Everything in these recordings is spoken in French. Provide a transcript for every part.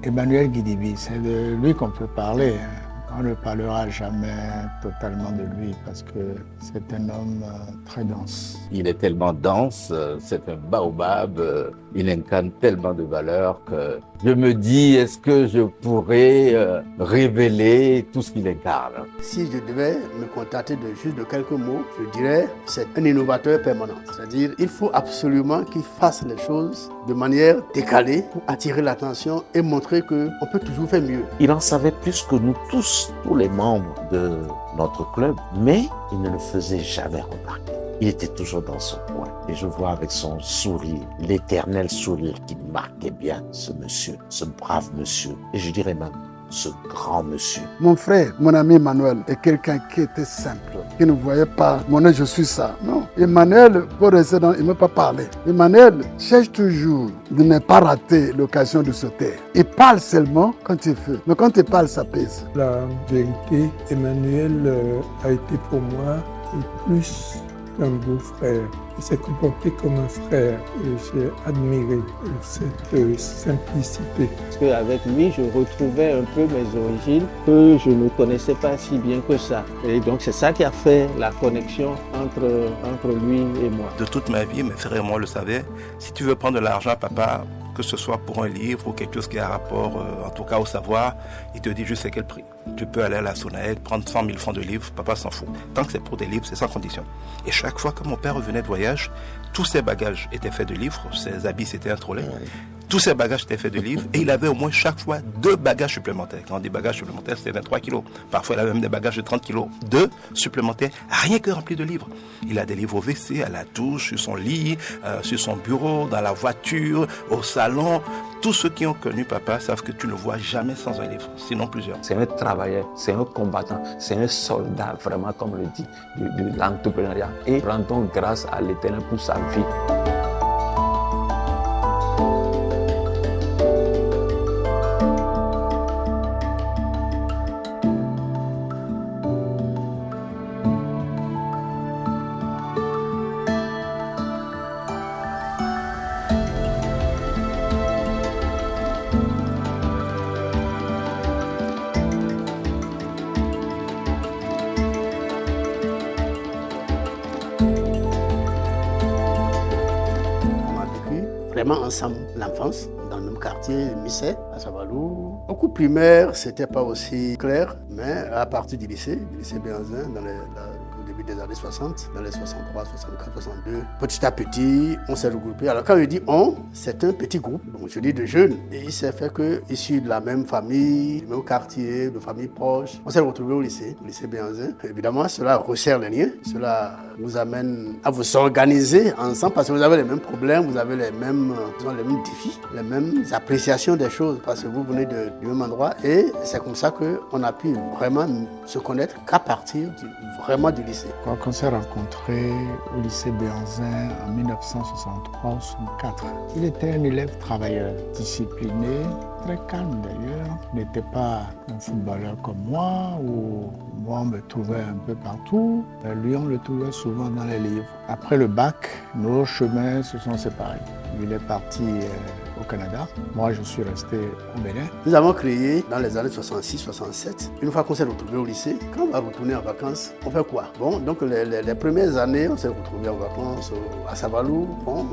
Emmanuel Guidibi, c'est de lui qu'on peut parler. On ne parlera jamais totalement de lui parce que c'est un homme très dense. Il est tellement dense, c'est un baobab, il incarne tellement de valeurs que je me dis, est-ce que je pourrais révéler tout ce qu'il incarne? Si je devais me contenter de juste de quelques mots, je dirais c'est un innovateur permanent. C'est-à-dire il faut absolument qu'il fasse les choses de manière décalée pour attirer l'attention et montrer qu'on peut toujours faire mieux. Il en savait plus que nous tous les membres de notre club, mais il ne le faisait jamais remarquer. Il était toujours dans son coin. Et je vois avec son sourire, l'éternel sourire qui marquait bien ce monsieur, ce brave monsieur. Et je dirais même, ce grand monsieur. Mon frère, mon ami Emmanuel, est quelqu'un qui était simple, qui ne voyait pas, mon je suis ça. Non, Emmanuel, pour rester dans, il ne m'a pas parlé. Emmanuel cherche toujours de ne pas rater l'occasion de se taire. Il parle seulement quand il veut, mais quand il parle, ça pèse. La vérité, Emmanuel a été pour moi plus qu'un beau frère. Il s'est comporté comme un frère et j'ai admiré cette simplicité. Parce qu'avec lui, je retrouvais un peu mes origines que je ne connaissais pas si bien que ça. Et donc c'est ça qui a fait la connexion entre lui et moi. De toute ma vie, mes frères et moi le savaient, si tu veux prendre de l'argent, papa, que ce soit pour un livre ou quelque chose qui a rapport, en tout cas au savoir, il te dit juste c'est quel prix. Tu peux aller à la Sonaec, prendre 100 000 francs de livres, papa s'en fout. Tant que c'est pour des livres, c'est sans condition. Et chaque fois que mon père revenait de voyage, tous ses bagages étaient faits de livres, ses habits s'étaient intrôlés. Tous ses bagages étaient faits de livres et il avait au moins chaque fois 2 bagages supplémentaires. Quand on dit bagages supplémentaires, c'était 23 kilos. Parfois, il avait même des bagages de 30 kilos. 2 supplémentaires, rien que remplis de livres. Il a des livres au WC, à la douche, sur son lit, sur son bureau, dans la voiture, au salon. Tous ceux qui ont connu papa savent que tu ne le vois jamais sans un livre, sinon plusieurs. C'est un travailleur, c'est un combattant, c'est un soldat, vraiment, comme le dit, de l'entrepreneuriat. Et rendons grâce à l'Éternel pour sa vie. Vraiment ensemble, l'enfance, dans le même quartier, Misset, à Savalou. Au coup primaire, c'était pas aussi clair, mais à partir du lycée Béhanzin, au début des années 60, dans les 63, 64, 62, petit à petit, on s'est regroupé. Alors quand je dis on, c'est un petit groupe, donc je dis de jeunes. Et il s'est fait que, issus de la même famille, du même quartier, de familles proches, on s'est retrouvés au lycée Béhanzin. Évidemment, cela resserre les liens, cela vous amène à vous organiser ensemble parce que vous avez les mêmes problèmes, vous avez les mêmes défis, les mêmes appréciations des choses parce que vous venez du même endroit et c'est comme ça qu'on a pu vraiment se connaître qu'à partir vraiment du lycée. Quand on s'est rencontrés au lycée Béhanzin en 1963-64, il était un élève travailleur, discipliné, très calme d'ailleurs, n'était pas un footballeur comme moi ou moi on me trouvait un peu partout. Lui on le trouvait souvent dans les livres. Après le bac, nos chemins se sont séparés. Il est parti au Canada. Moi, je suis resté au Bénin. Nous avons créé dans les années 66-67, une fois qu'on s'est retrouvés au lycée, quand on va retourner en vacances, on fait quoi? Bon, donc les premières années, on s'est retrouvés en vacances à Savalou. Bon,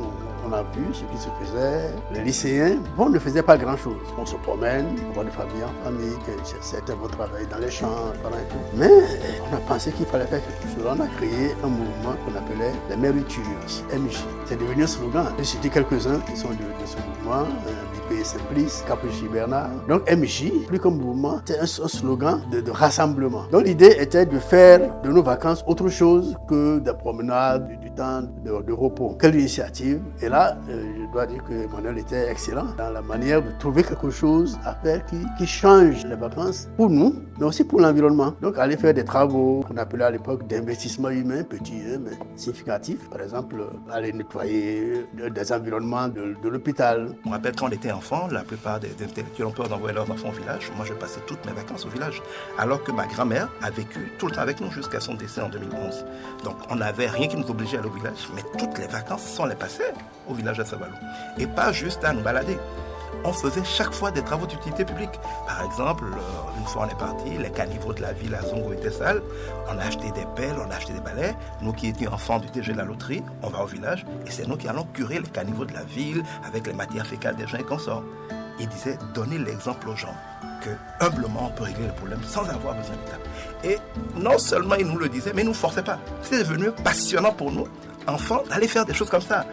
on a vu ce qui se faisait. Les lycéens, bon, ne faisaient pas grand-chose. On se promène, on va de famille en famille, que certains vont travailler dans les champs, et tout. Mais on a pensé qu'il fallait faire quelque chose. On a créé un mouvement qu'on appelait les Méritures, MJ. C'est devenu un slogan. J'ai cité quelques-uns qui sont de ce mouvement, Bipé Simplice, Capucci Bernard. Donc MJ, plus comme mouvement, c'est un slogan de rassemblement. Donc l'idée était de faire de nos vacances autre chose que des promenades, du temps de repos. Quelle initiative! Et là, je dois dire que Emmanuel était excellent dans la manière de trouver quelque chose à faire qui change les vacances pour nous, mais aussi pour l'environnement. Donc aller faire des travaux qu'on appelait à l'époque d'investissement humain, petits mais significatifs. Par exemple, aller nettoyer des environnements de l'hôpital. Je me rappelle quand on était enfant, la plupart des intellectuels ont peur d'envoyer leurs enfants au village. Moi, je passais toutes mes vacances au village. Alors que ma grand-mère a vécu tout le temps avec nous jusqu'à son décès en 2011. Donc, on n'avait rien qui nous obligeait à aller au village, mais toutes les vacances, on les passait au village de Savalou. Et pas juste à nous balader. on faisait chaque fois des travaux d'utilité publique. Par exemple, une fois on est parti, les caniveaux de la ville à Zongo étaient sales, on a acheté des pelles, on a acheté des balais. Nous qui étions enfants du DG de la loterie, on va au village et c'est nous qui allons curer les caniveaux de la ville avec les matières fécales des gens et consorts. Il disait, donnez l'exemple aux gens que humblement on peut régler le problème sans avoir besoin d'État. Et non seulement il nous le disait, mais il ne nous forçait pas. C'est devenu passionnant pour nous, enfants, d'aller faire des choses comme ça.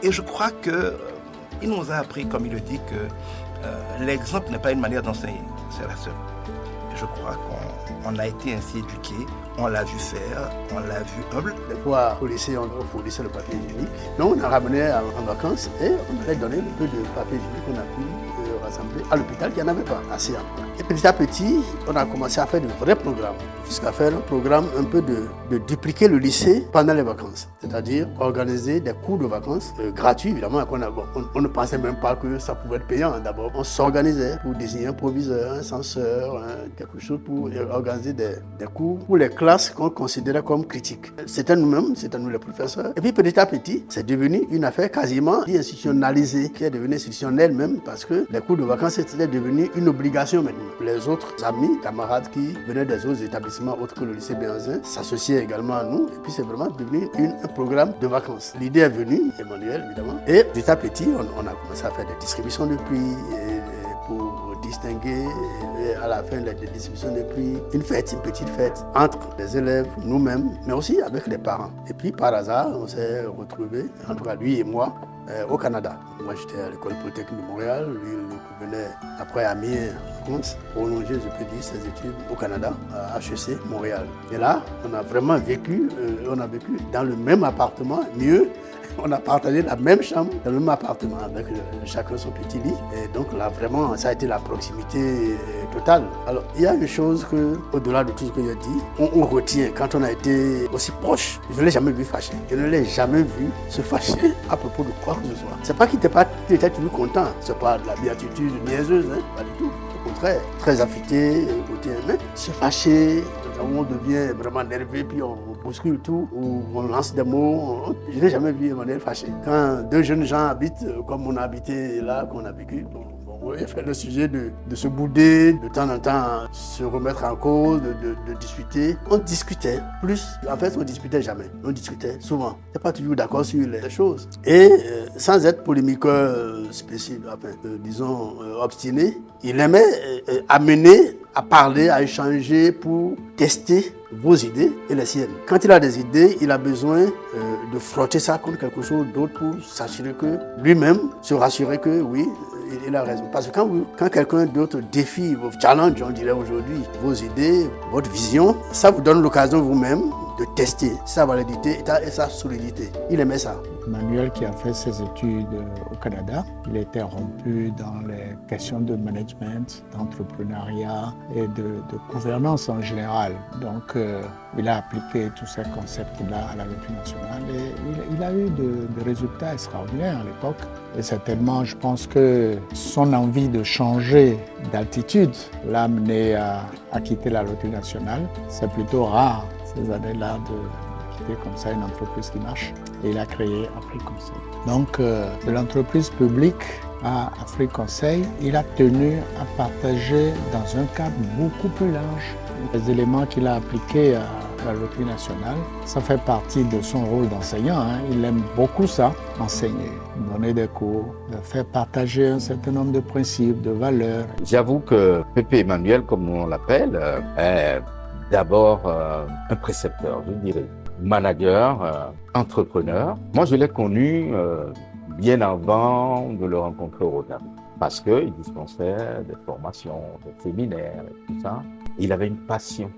Et je crois qu'il nous a appris, comme il le dit, que l'exemple n'est pas une manière d'enseigner, c'est la seule. Et je crois qu'on a été ainsi éduqués, on l'a vu faire, on l'a vu humble. Des fois, au lycée, on fournissait le papier hygiénique. Donc, on a ramené en vacances et on allait donner le peu de papier hygiénique qu'on a pu rassembler à l'hôpital qui n'y en avait pas assez encore. Et petit à petit, on a commencé à faire de vrais programmes, jusqu'à faire un programme un peu de dupliquer le lycée pendant les vacances. C'est-à-dire organiser des cours de vacances gratuits, évidemment. On ne pensait même pas que ça pouvait être payant. D'abord, on s'organisait pour désigner un proviseur, un censeur, quelque chose pour organiser des cours pour les classes qu'on considérait comme critiques. C'était nous-mêmes, c'était nous les professeurs. Et puis petit à petit, c'est devenu une affaire quasiment institutionnalisée, qui est devenue institutionnelle même, parce que les cours de vacances, c'était devenu une obligation maintenant. Les autres amis, camarades qui venaient des autres établissements autres que le lycée Béhanzin s'associaient également à nous. Et puis c'est vraiment devenu un programme de vacances. L'idée est venue, Emmanuel évidemment. Et petit à petit, on a commencé à faire des distributions de prix pour distinguer à la fin des distributions de prix une petite fête entre les élèves, nous-mêmes, mais aussi avec les parents. Et puis par hasard, on s'est retrouvés, en tout cas lui et moi, au Canada. Moi j'étais à l'école polytechnique de Montréal, lui il venait après à Amiens en France, prolonger, je peux dire, ses études au Canada, à HEC Montréal. Et là, on a vraiment vécu, dans le même appartement, mieux. On a partagé la même chambre, dans le même appartement, avec chacun son petit lit. Et donc là, vraiment, ça a été la proximité totale. Alors, il y a une chose que, au-delà de tout ce que j'ai dit, on retient quand on a été aussi proche. Je ne l'ai jamais vu fâché. Je ne l'ai jamais vu se fâcher à propos de quoi que ce soit. C'est pas qu'il était toujours content. C'est pas de la béatitude niaiseuse, hein, pas du tout. Au contraire, très affûté, mais se fâcher, on devient vraiment nerveux, puis on bouscule tout, ou on lance des mots. Je n'ai jamais vu Emmanuel fâché. Quand deux jeunes gens habitent, comme on a habité là, qu'on a vécu, il a fait le sujet de se bouder, de temps en temps se remettre en cause, de discuter. On discutait plus. En fait, on ne discutait jamais. On discutait souvent. On n'était pas toujours d'accord sur les choses. Et sans être polémiqueur spécifique, disons obstiné, il aimait amener à parler, à échanger pour tester vos idées et les siennes. Quand il a des idées, il a besoin de frotter ça contre quelque chose d'autre pour s'assurer que lui-même, se rassurer que oui, il a raison. Parce que quand quelqu'un d'autre défie vos challenges, on dirait aujourd'hui, vos idées, votre vision, ça vous donne l'occasion vous-même de tester sa validité et sa solidité. Il aimait ça. Emmanuel, qui a fait ses études au Canada, il était rompu dans les questions de management, d'entrepreneuriat et de gouvernance en général. Donc, il a appliqué tous ces concepts-là à la loterie nationale et il a eu de résultats extraordinaires à l'époque. Et certainement, je pense que son envie de changer d'altitude l'a amené à quitter la loterie nationale. C'est plutôt rare ces années-là de quitter comme ça une entreprise qui marche. Et il a créé Afrique Conseil. Donc, de l'entreprise publique à Afrique Conseil, il a tenu à partager dans un cadre beaucoup plus large les éléments qu'il a appliqués à la loterie nationale. Ça fait partie de son rôle d'enseignant. Hein. Il aime beaucoup ça, enseigner, donner des cours, faire partager un certain nombre de principes, de valeurs. J'avoue que Pépé Emmanuel, comme on l'appelle, est d'abord un précepteur, je dirais, manager, entrepreneur. Moi, je l'ai connu bien avant de le rencontrer au Rotary, parce qu'il dispensait des formations, des séminaires et tout ça. Il avait une passion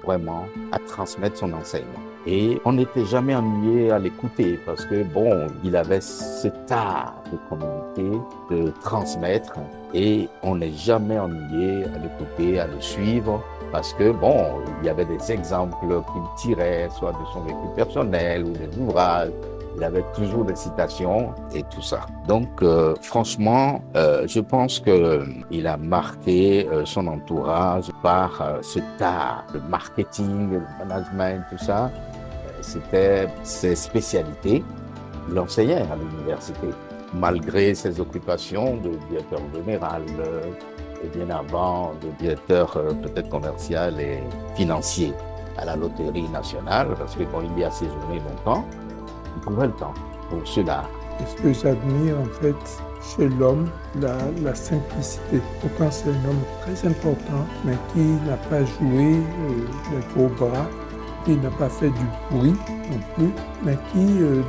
vraiment à transmettre son enseignement. Et on n'était jamais ennuyé à l'écouter parce que, bon, il avait cet art de communiquer, de transmettre, et on n'est jamais ennuyé à l'écouter, à le suivre. Parce que, bon, il y avait des exemples qu'il tirait, soit de son vécu personnel ou des ouvrages. Il avait toujours des citations et tout ça. Donc, franchement, je pense qu'il a marqué son entourage par cet art, le marketing, le management, tout ça. C'était ses spécialités. Il enseignait à l'université. malgré ses occupations de directeur général, et bien avant de directeur peut-être commercial et financier à la Loterie nationale, parce que bon, il y a séjourné longtemps, il trouvait le temps pour cela. Et ce que j'admire en fait chez l'homme, la simplicité. Pourtant c'est un homme très important, mais qui n'a pas joué les gros bras, qui n'a pas fait du bruit non plus, mais qui,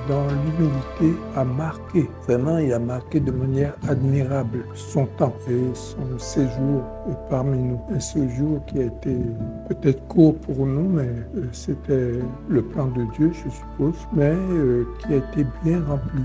dans l'humilité, a marqué, vraiment, il a marqué de manière admirable son temps et son séjour parmi nous. Un séjour qui a été peut-être court pour nous, mais c'était le plan de Dieu, je suppose, mais qui a été bien rempli.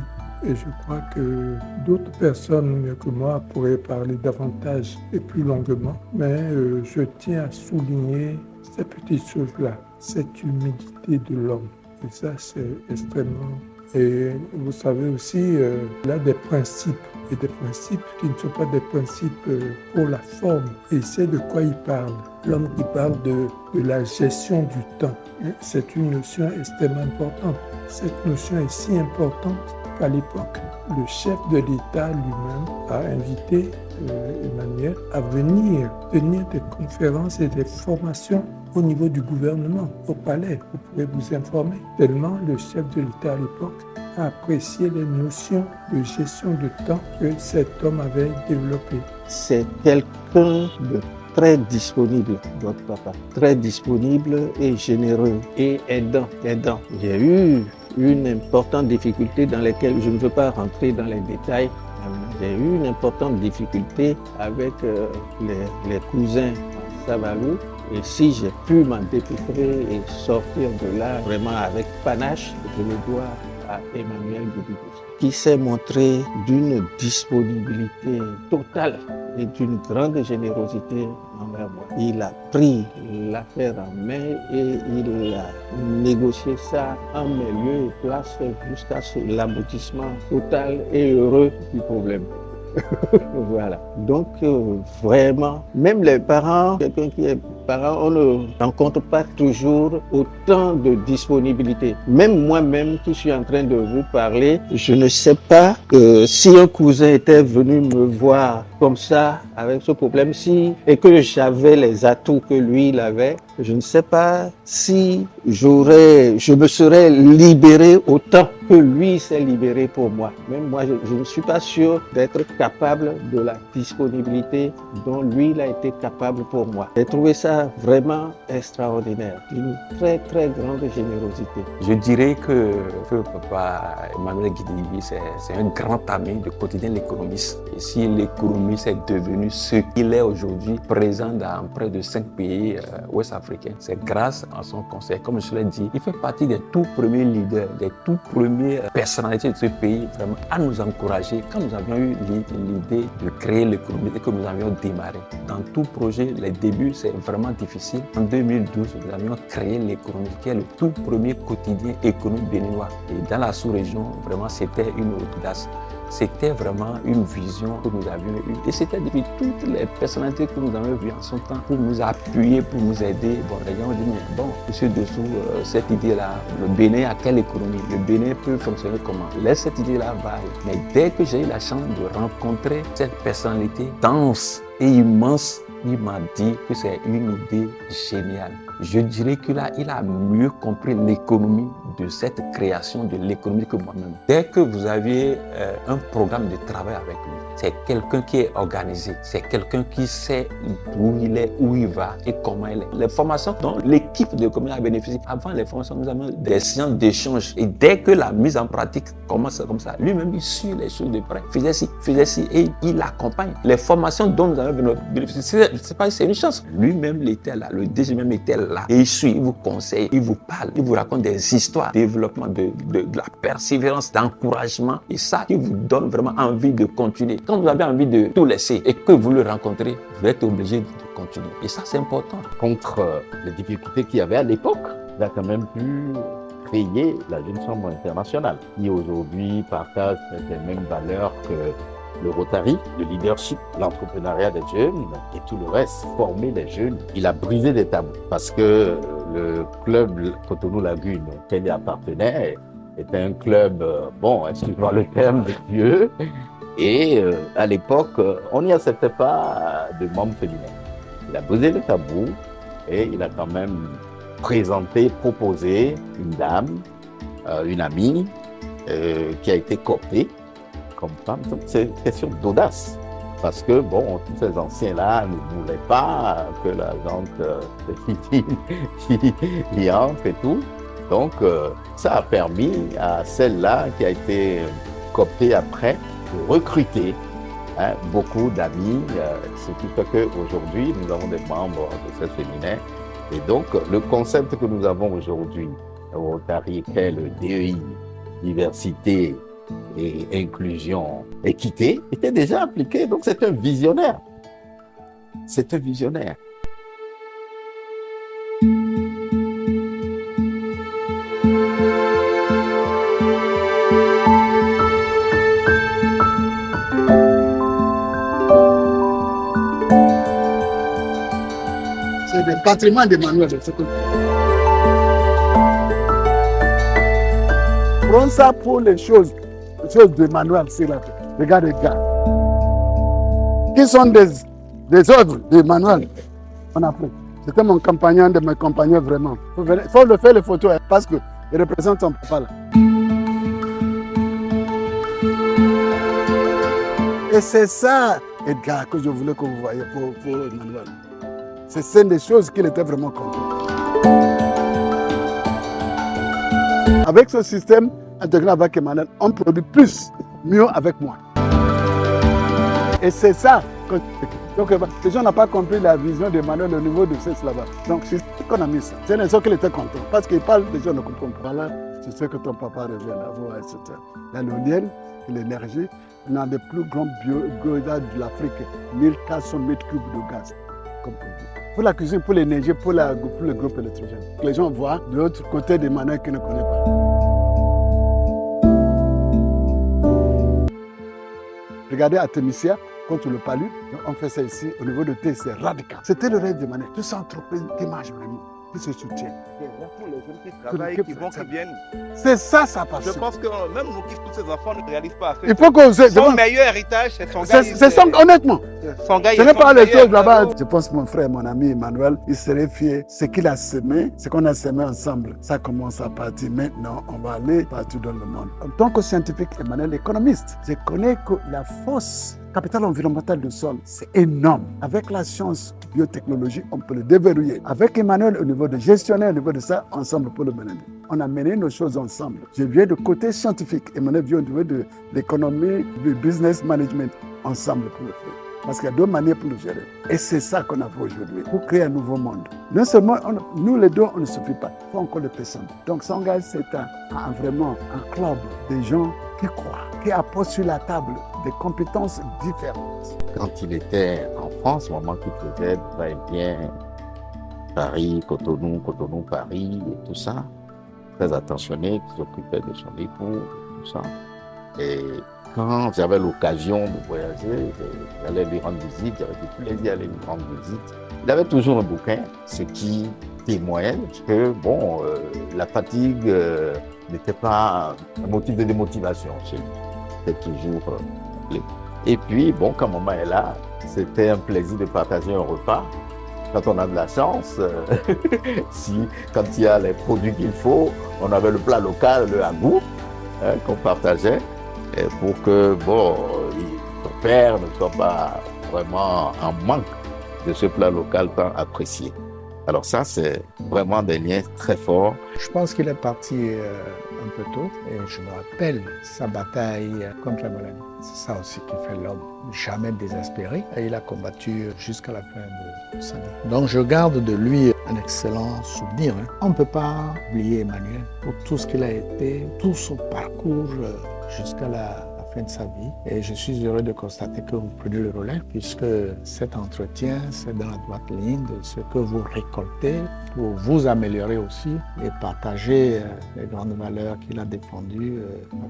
Et je crois que d'autres personnes mieux que moi pourraient parler davantage et plus longuement, mais je tiens à souligner ces petites choses-là, cette humilité de l'homme. Et ça, c'est extrêmement... Et vous savez aussi, il y a des principes, et des principes qui ne sont pas des principes pour la forme. Et c'est de quoi il parle. L'homme qui parle de la gestion du temps. C'est une notion extrêmement importante. Cette notion est si importante qu'à l'époque, le chef de l'État lui-même a invité Emmanuel à venir tenir des conférences et des formations au niveau du gouvernement, au palais. Vous pourrez vous informer. Tellement le chef de l'État à l'époque a apprécié les notions de gestion de temps que cet homme avait développées. C'est quelqu'un de très disponible, votre papa. Très disponible et généreux et aidant. J'ai eu une importante difficulté dans laquelle je ne veux pas rentrer dans les détails. J'ai eu une importante difficulté avec les cousins à Savalou. Et si j'ai pu m'en dépêtrer et sortir de là vraiment avec panache, je le dois à Emmanuel Boubibou, qui s'est montré d'une disponibilité totale et d'une grande générosité envers moi. Il a pris l'affaire en main et il a négocié ça en mes lieux et places jusqu'à l'aboutissement total et heureux du problème. Voilà. Donc, vraiment, même les parents, quelqu'un qui est parent, on ne rencontre pas toujours autant de disponibilité. Même moi-même qui suis en train de vous parler, je ne sais pas si un cousin était venu me voir comme ça, avec ce problème, et que j'avais les atouts que lui, il avait, je ne sais pas si je me serais libéré autant que lui s'est libéré pour moi. Même moi, je ne suis pas sûr d'être capable de la disponibilité dont lui, il a été capable pour moi. J'ai trouvé ça vraiment extraordinaire, une très très grande générosité. Je dirais que papa Emmanuel Guidibi, c'est un grand ami du quotidien L'Économiste. Et si l'Économiste est devenu ce qu'il est aujourd'hui, présent dans près de 5 pays ouest-africains, c'est grâce à son conseil. Comme je l'ai dit, il fait partie des tout premiers leaders, des tout premières personnalités de ce pays, vraiment à nous encourager quand nous avions eu l'idée de créer l'économie et que nous avions démarré. Dans tout projet, les débuts, c'est vraiment difficile. En 2012, nous avions créé l'économie, qui est le tout premier quotidien économique béninois. Et dans la sous-région, vraiment, c'était une audace. C'était vraiment une vision que nous avions eue. Et c'était depuis toutes les personnalités que nous avons vues en son temps pour nous appuyer, pour nous aider. Bon, les gens ont dit, mais bon, monsieur Dessous, cette idée-là, le Bénin a quelle économie? Le Bénin peut fonctionner comment? Laisse cette idée-là vaille. Mais dès que j'ai eu la chance de rencontrer cette personnalité dense et immense, il m'a dit que c'est une idée géniale. Je dirais qu'il a mieux compris l'économie de cette création de l'économie que moi-même. Dès que vous aviez un programme de travail avec lui, c'est quelqu'un qui est organisé, c'est quelqu'un qui sait d'où il est, où il va et comment il est. Les formations dont l'équipe de l'économie a bénéficié, avant les formations, nous avons des séances d'échange. Et dès que la mise en pratique commence comme ça, lui-même il suit les choses de près, faisait ci et il accompagne. Les formations dont nous avons bénéficié, c'est une chance. Lui-même il était là, le DG même était là. Et il suit, il vous conseille, il vous parle, il vous raconte des histoires, développement de la persévérance, d'encouragement. Et ça qui vous donne vraiment envie de continuer. Quand vous avez envie de tout laisser et que vous le rencontrez, vous êtes obligé de continuer. Et ça, c'est important. Contre les difficultés qu'il y avait à l'époque, il a quand même pu créer la Jeune Chambre internationale, qui aujourd'hui partage les mêmes valeurs que le Rotary, le leadership, l'entrepreneuriat des jeunes et tout le reste, former les jeunes. Il a brisé des tabous parce que le club Cotonou Lagune, auquel il appartenait, était un club, bon, excuse-moi le terme, de vieux. Et à l'époque, on n'y acceptait pas de membres féminins. Il a posé le tabou et il a quand même proposé une dame, une amie, qui a été cooptée comme femme. Donc c'est une question d'audace. Parce que, bon, tous ces anciens-là ne voulaient pas que la gente y entre et tout. Donc, ça a permis à celle-là qui a été cooptée après de recruter beaucoup d'amis, ce qui fait qu'aujourd'hui, nous avons des membres de cette féminin. Et donc, le concept que nous avons aujourd'hui au Rotary, qu'est le DEI, diversité et inclusion, équité, était déjà appliqué. Donc, c'est un visionnaire. C'est un visionnaire. C'est le patrimoine d'Emmanuel. Prends ça pour les choses d'Emmanuel, c'est là. Regarde les gars. Qui sont des œuvres d'Emmanuel en Afrique. C'était mon compagnon, de mes compagnons vraiment. Il faut le faire les photos parce qu'il représente son papa là. Et c'est ça, Edgar, que je voulais que vous voyiez pour Emmanuel. C'est des choses qu'il était vraiment content. Avec ce système intégré avec Emmanuel, on produit plus, mieux avec moi. Et c'est ça. Donc, les gens n'ont pas compris la vision d'Emmanuel au niveau de ce là-bas. Donc, c'est ce qu'on a mis ça. C'est une chose qu'il était content. Parce qu'il parle, les gens ne comprennent pas. Là, c'est ce que ton papa revient là. Voilà, etc. Il y a l'éolienne, l'énergie. On a les plus grands biogaz de l'Afrique, 1400 mètres cubes de gaz. Comme pour la cuisine, pour l'énergie, pour le groupe électrogène. Que les gens voient de l'autre côté d'Emmanuel qu'ils ne connaissent pas. Regardez Artemisia, contre le palu, on fait ça ici, au niveau de T, c'est radical. C'était le rêve d'Emmanuel. Tout ça entreprise qui marche vraiment, qui se soutient. Pour les jeunes qui travaillent, qui viennent. C'est ça, sa passion. Je pense que même nous qui tous ces enfants ne réalisent pas. Il faut qu'on se... Son meilleur héritage, c'est son gars. C'est son, honnêtement. Son gars, ce n'est pas les choses là-bas. Je pense que mon frère, mon ami Emmanuel, il serait fier. Ce qu'il a semé, ce qu'on a semé ensemble, ça commence à partir. Maintenant, on va aller partout dans le monde. En tant que scientifique, Emmanuel, économiste, je connais que la force capital environnemental du sol, c'est énorme. Avec la science biotechnologie, on peut le déverrouiller. Avec Emmanuel, au niveau de gestionnaire, au niveau de ça, ensemble pour le mener. On a mené nos choses ensemble. Je viens du côté scientifique. Emmanuel vient au niveau de l'économie, du business management, ensemble pour le faire. Parce qu'il y a deux manières pour le gérer. Et c'est ça qu'on a fait aujourd'hui, pour créer un nouveau monde. Non seulement, nous les deux, on ne suffit pas. Il faut encore le personnes. Donc, Sangay, c'est vraiment un club de gens qui croient, qui apportent sur la table des compétences différentes. Quand il était en France, au moment qu'il faisait va-et-vient, Paris, Cotonou, Paris et tout ça, très attentionné, qui s'occupait de son époux, tout ça. Et quand j'avais l'occasion de voyager, j'allais lui rendre visite, j'avais du plaisir à aller lui rendre visite. Il avait toujours un bouquin, ce qui témoigne que bon, la fatigue n'était pas un motif de démotivation chez lui. C'était toujours Et puis, bon, quand maman est là, c'était un plaisir de partager un repas. Quand on a de la chance, quand il y a les produits qu'il faut, on avait le plat local, le hagou, qu'on partageait, pour que, bon, ton père ne soit pas vraiment en manque de ce plat local tant apprécié. Alors ça, c'est vraiment des liens très forts. Je pense qu'il est parti un peu tôt et je me rappelle sa bataille contre la maladie. C'est ça aussi qui fait l'homme, jamais désespéré. Et il a combattu jusqu'à la fin de sa vie. Donc je garde de lui un excellent souvenir. On ne peut pas oublier Emmanuel pour tout ce qu'il a été, tout son parcours jusqu'à la fin de sa vie. Et je suis heureux de constater que vous prenez le relais, puisque cet entretien, c'est dans la droite ligne de ce que vous récoltez pour vous améliorer aussi et partager les grandes valeurs qu'il a défendues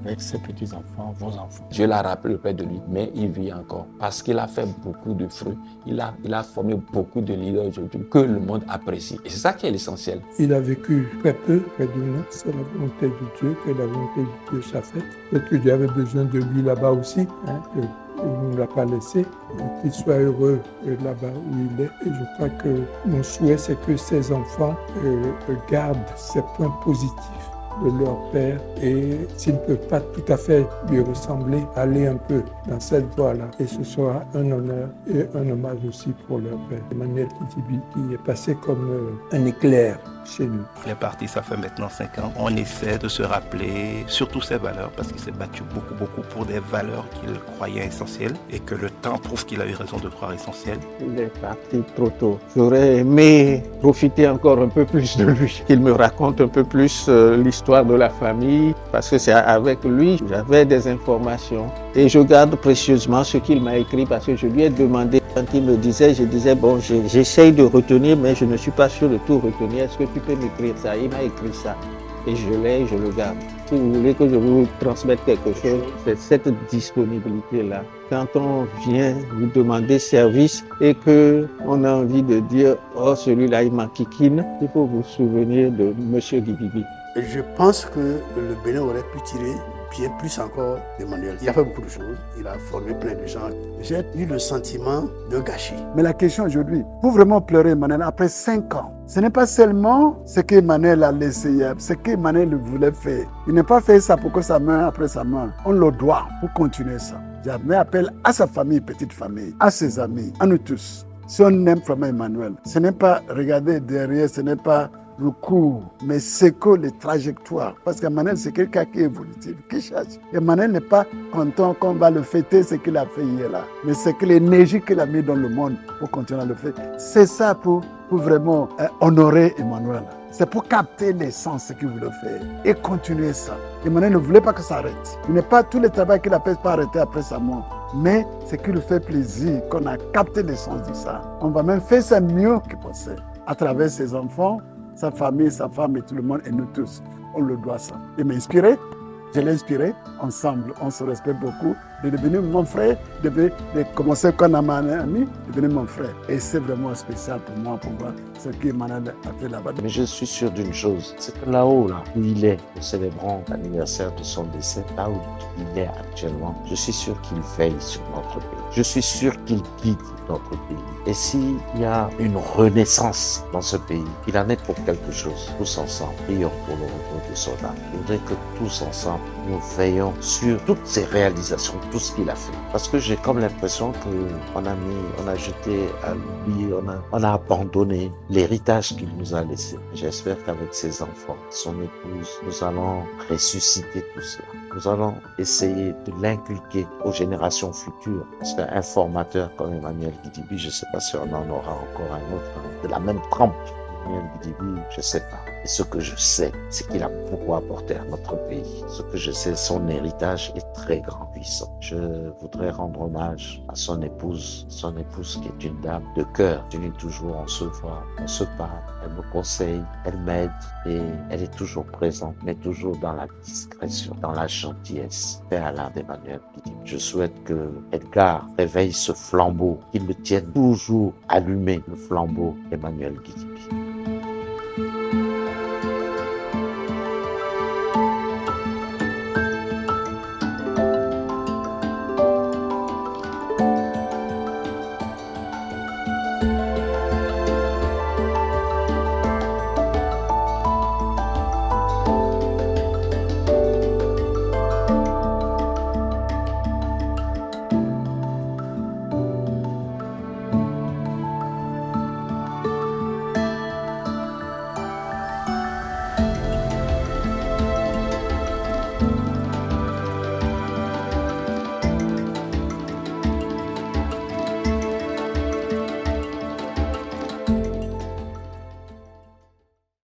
avec ses petits-enfants, vos enfants. Je l'ai rappelé auprès de lui, mais il vit encore parce qu'il a fait beaucoup de fruits. Il a formé beaucoup de leaders aujourd'hui que le monde apprécie. Et c'est ça qui est l'essentiel. Il a vécu très peu près de nous. C'est la volonté de Dieu, que la volonté de Dieu soit faite. Peut-être que Dieu avait besoin de lui là-bas aussi. Il ne nous l'a pas laissé, qu'il soit heureux là-bas où il est. Et je crois que mon souhait, c'est que ces enfants gardent ces points positifs de leur père et s'ils ne peuvent pas tout à fait lui ressembler, aller un peu dans cette voie-là. Et ce sera un honneur et un hommage aussi pour leur père. Emmanuel Kidibi, qui est passé comme un éclair chez nous. Il est parti, ça fait maintenant 5 ans. On essaie de se rappeler surtout ses valeurs parce qu'il s'est battu beaucoup pour des valeurs qu'il croyait essentielles et que le temps prouve qu'il a eu raison de croire essentielles. Il est parti trop tôt. J'aurais aimé profiter encore un peu plus de lui, qu'il me raconte un peu plus l'histoire de la famille, parce que c'est avec lui que j'avais des informations. Et je garde précieusement ce qu'il m'a écrit parce que je lui ai demandé, quand il me disait, je disais, bon, j'essaye de retenir, mais je ne suis pas sûr de tout retenir. Est-ce que tu peux m'écrire ça? Il m'a écrit ça. Et je l'ai, je le garde. Si vous voulez que je vous transmette quelque chose, c'est cette disponibilité-là. Quand on vient vous demander service et qu'on a envie de dire « Oh, celui-là, il m'enquiquine », il faut vous souvenir de M. Kidibi. Et je pense que le Bénin aurait pu tirer bien plus encore d'Emmanuel. Il a fait beaucoup de choses, il a formé plein de gens. J'ai eu le sentiment de gâchis. Mais la question aujourd'hui, pour vraiment pleurer Emmanuel après 5 ans, ce n'est pas seulement ce qu'Emmanuel a laissé hier, ce qu'Emmanuel voulait faire. Il n'a pas fait ça pour que ça meure après ça meure. On le doit pour continuer ça. J'avais appel à sa famille, petite famille, à ses amis, à nous tous. Si on aime vraiment Emmanuel, ce n'est pas regarder derrière, ce n'est pas le cours, mais c'est que les trajectoires. Parce qu'Emmanuel, c'est quelqu'un qui est évolutif, qui cherche. Emmanuel n'est pas content qu'on va le fêter ce qu'il a fait hier là, mais c'est que l'énergie qu'il a mis dans le monde pour continuer à le faire. C'est ça pour vraiment honorer Emmanuel. C'est pour capter l'essence qu'il voulait faire et continuer ça. Emmanuel ne voulait pas que ça arrête. Il n'est pas tout le travail qu'il a fait pas arrêter après sa mort. Mais c'est qu'il lui fait plaisir qu'on a capté l'essence de ça. On va même faire ça mieux qu'il pensait. À travers ses enfants, sa famille, sa femme et tout le monde, et nous tous, on le doit ça. Il m'a inspiré, je l'ai inspiré, ensemble, on se respecte beaucoup, de devenir mon frère, de commencer comme un ami, de devenir mon frère. Et c'est vraiment spécial pour moi, pour voir ce qu'Emmanuel a fait là-bas. Mais je suis sûr d'une chose, c'est que là-haut, là où il est, nous célébrons l'anniversaire de son décès, là où il est actuellement, je suis sûr qu'il veille sur notre pays. Je suis sûr qu'il guide notre pays. Et s'il y a une renaissance dans ce pays, il en est pour quelque chose. Tous ensemble, prions pour le retour de son âme. Je voudrais que tous ensemble, nous veillons sur toutes ses réalisations, tout ce qu'il a fait. Parce que j'ai comme l'impression qu'on a jeté à l'oubli, on a abandonné l'héritage qu'il nous a laissé. J'espère qu'avec ses enfants, son épouse, nous allons ressusciter tout cela. Nous allons essayer de l'inculquer aux générations futures. Parce qu'un formateur comme Emmanuel Kidibi, je ne sais pas si on en aura encore un autre, de la même trempe. Emmanuel Kidibi, je ne sais pas. Et ce que je sais, c'est qu'il a beaucoup apporté à notre pays. Ce que je sais, son héritage est très grand, puissant. Je voudrais rendre hommage à son épouse qui est une dame de cœur. Toujours, on se voit, on se parle, elle me conseille, elle m'aide et elle est toujours présente, mais toujours dans la discrétion, dans la gentillesse. Paix à l'âme d'Emmanuel Kidibi. Je souhaite que Edgar réveille ce flambeau, qu'il le tienne toujours allumé, le flambeau Emmanuel Kidibi.